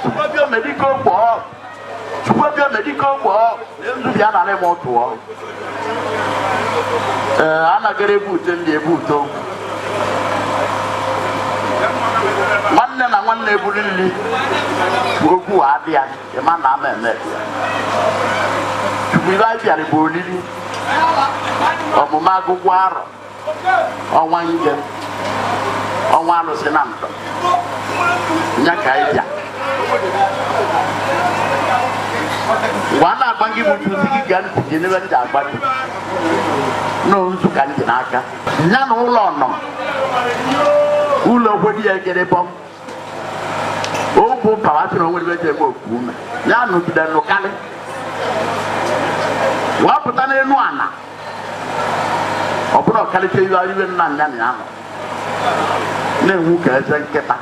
Chukwu medical kpọọ Chukwu medical kpọọ nzu bịa na mo tụọ anagere ebute ndị ebuto nwanne na nwanne eburu nri okwu adị ya ịma na ama eme Chukwu ibe anyị bịara bụ olili ọmụma agụgụ arọ ọnwa nje ọnwa alụsị na ntọ nya ka anyị bịa gwa na-agba gị bụ tuzi gị gaa ntị gị n'ebe ndị agbatu n'ozu ka ndị n'aka ya na ụlọ nọ ụlọ okwedi ya ekere bọm okwu pawa sị na onwere ebe eme okwu ume ya nụgide nụkarị wapụta n'elu ana ọ bụrụ ọkarịcha iwe nna nya na ya nọ na-enwu ka eze nkịta